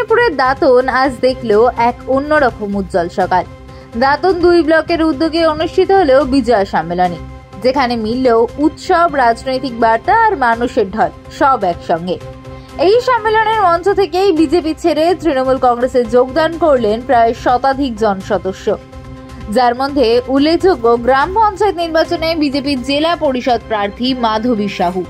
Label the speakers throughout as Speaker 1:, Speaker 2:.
Speaker 1: মেদিনীপুরের দাঁতন আজ দেখলো এক অন্যরকম উজ্জ্বল সকাল। দাঁতন 2 ব্লকের উদ্যোগে অনুষ্ঠিত হলো বিজয় সম্মেলনী, যেখানে মিলল উৎসব, রাজনৈতিক বার্তা আর মানুষের ঢল সব একসঙ্গে। এই সম্মেলনের মঞ্চ থেকেই বিজেপি ছেড়ে তৃণমূল কংগ্রেসে যোগদান করলেন প্রায় শতাধিক জন সদস্য, যার মধ্যে উল্লেখযোগ্য গ্রাম পঞ্চায়েত নির্বাচনে বিজেপির জেলা পরিষদ প্রার্থী মাধবী সাহু।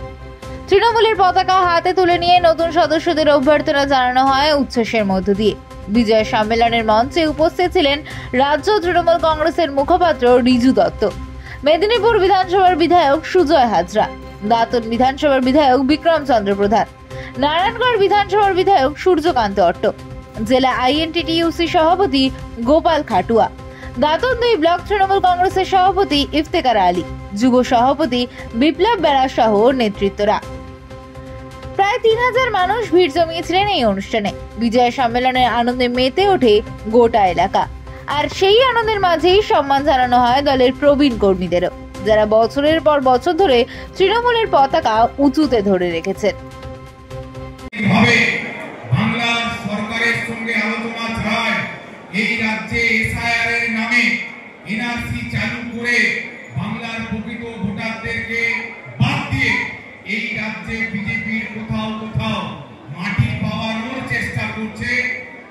Speaker 1: তৃণমূলের পতাকা হাতে তুলে নিয়ে নতুন সদস্যদের অভ্যর্থনা জানানো হয় উচ্ছ্বাসের মধ্য দিয়ে। বিজয় সম্মেলনের মঞ্চে উপস্থিত ছিলেন রাজ্য তৃণমূল কংগ্রেসের মুখপাত্র রিজু দত্ত, মেদিনীপুর বিধানসভার বিধায়ক সুজয় হাজরা, দাঁতন বিধানসভার বিধায়ক বিক্রম চন্দ্র প্রধান, নারায়ণগড় বিধানসভার বিধায়ক সূর্যকান্ত অট্ট, জেলা আইএনটিটিইউসি সভাপতি গোপাল খাটুয়া, দাঁতন 2 ব্লক তৃণমূল কংগ্রেসের সভাপতি ইফতেখার আলী, যুব সভাপতি বিপ্লব বেরা সহ নেতৃত্বরা। প্রায় 3000 মানুষ ভিড় জমিয়েছিলেন এই অনুষ্ঠানে। বিজয় সম্মেলনের আনন্দে মেতে ওঠে গোটা এলাকা, আর সেই আনন্দের মাঝেই সম্মান জানানো হয় দলের প্রবীণ কর্মীদেরও, যারা বছরের পর বছর ধরে তৃণমূলের পতাকা উঁচুতে ধরে রেখেছেন।
Speaker 2: বাংলার সরকারের সঙ্গে আলোচনা ছাড়াই এই রাজ্যে এসআইআর এর নামে এনআরসি চালু করে বাংলার প্রকৃত ভোটারদেরকে বাদ দিয়ে এই রাজ্যে বিজেপির কোথাও কোথাও মাটি পাওয়ানোর চেষ্টা করছে।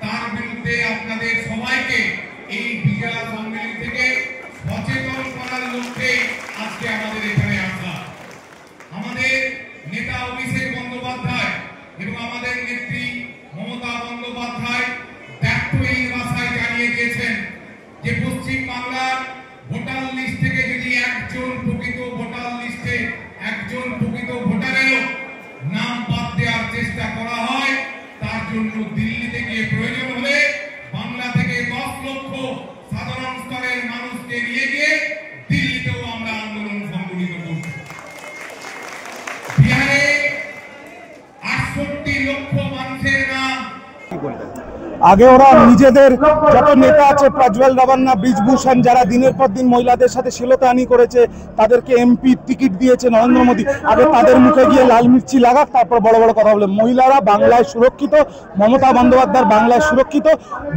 Speaker 2: তার বিরুদ্ধে আপনাদের সবাইকে এই বিজয় সম্মেলন থেকে সচেতন করার লক্ষ্যে আজকে আমাদের এখানে আসা। আমাদের নেতা অভিষেক বন্দ্যোপাধ্যায় এবং আমাদের নেত্রী মমতা বন্দ্যোপাধ্যায় ব্যক্তহীন ভাষায় জানিয়ে দিয়েছেন যে পশ্চিম বাংলার ভোটার লিস্ট থেকে যদি একজন প্রকৃত ভোটার লিস্টে একজন প্রকৃত ভোটারেরও নাম বাদ দেওয়ার চেষ্টা করা হয়, তার জন্য দিল্লিতে গিয়ে প্রয়োজন হলে বাংলা থেকে 10 লক্ষ সাধারণ স্তরের মানুষকে নিয়ে গিয়ে দিল্লিতেও আমরা আন্দোলন সংগঠিত করব। বিহারে 68 লক্ষ মানুষের নাম
Speaker 3: আগে ওরা নিজেদের যত নেতা আছে, প্রজ্বল রাভান্না, ব্রিজভূষণ, যারা দিনের পর দিন মহিলাদের সাথে শ্লীলতাহানি করেছে, তাদেরকে এমপি টিকিট দিয়েছে নরেন্দ্র মোদী, আগে তাদের মুখে গিয়ে লাল মির্চি লাগাক, তারপর বড় বড় কথা বলে। মহিলারা বাংলায় সুরক্ষিত, মমতা বন্দ্যোপাধ্যায় বাংলায় সুরক্ষিত।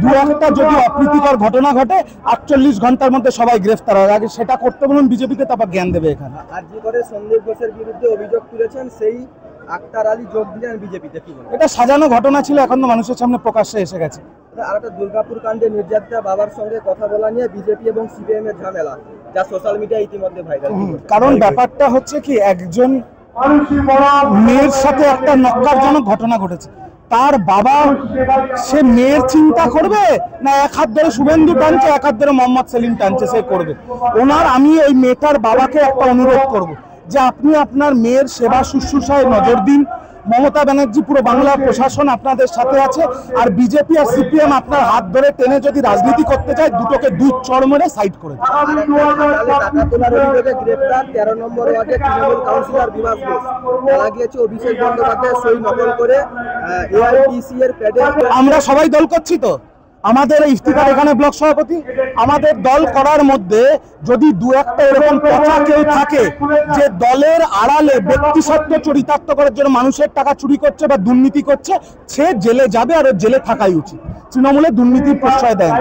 Speaker 3: দু একটা যদি অপ্রীতিকর ঘটনা ঘটে 48 ঘন্টার মধ্যে সবাই গ্রেফতার হয়। আগে সেটা করতে বলুন বিজেপিকে, তারপর জ্ঞান দেবে। এখানে
Speaker 4: আরজি করে সন্দীপ ঘোষের বিরুদ্ধে অভিযোগ তুলেছেন, সেই আক্তার আলী যোগ দিলেন বিজেপিতে। কি বলেন?
Speaker 3: এটা সাজানো ঘটনা ছিল, এখন তো মানুষের সামনে প্রকাশ্যে এসে গেছে।
Speaker 4: আর একটা দুর্গাপুর কাণ্ডে নির্যাতিতা বাবার সঙ্গে কথা বলা নিয়ে বিজেপি এবং সিপিএম এর ঝামেলা, যা সোশ্যাল মিডিয়ায় ইতিমধ্যে ভাইরাল।
Speaker 3: কারণ ব্যাপারটা হচ্ছে কি, একজন মেয়ের সাথে একটা নক্কারজনক ঘটনা ঘটেছে। তার বাবা সে মেয়ের চিন্তা করবে না এক হাত ধরে শুভেন্দু টানছে, এক হাত ধরে মোহাম্মদ সেলিম টানছে, সে করবে আমি ওই মেয়েটার বাবাকে একটা অনুরোধ করব যে আপনি আপনার মেয়ের সেবা শুশ্রূষায় নজর দিন। মমতা ব্যানার্জি, পুরো বাংলা প্রশাসন আপনাদের সাথে আছে, আর বিজেপি আর সিপিএম আপনার হাত ধরে টেনে যদি রাজনীতি করতে চায়, দুটোকে 2 চড় মেরে সাইড করে দেয়।
Speaker 4: টাকা তোলার অভিযোগে গ্রেফতার 13 নম্বর ওয়ার্ডের তৃণমূল কাউন্সিলর বিভাস ঘোষ। জানা গিয়েছে অভিষেক বন্দ্যোপাধ্যায় সই নকল করে এআইটিসি এর প্যাডে। আমরা
Speaker 3: সবাই দল করছি তো, আমাদের ইফতিখার এখানে ব্লক সভাপতি, আমাদের দল করার মধ্যে যদি 2-1টা এরকম পচা কেউ থাকে যে দলের আড়ালে ব্যক্তিস্বত্ব চরিতার্থ করার জন্য মানুষের টাকা চুরি করছে বা দুর্নীতি করছে, সে জেলে যাবে, আর জেলে থাকাই উচিত। তৃণমূলে দুর্নীতির প্রশ্রয় দেয়।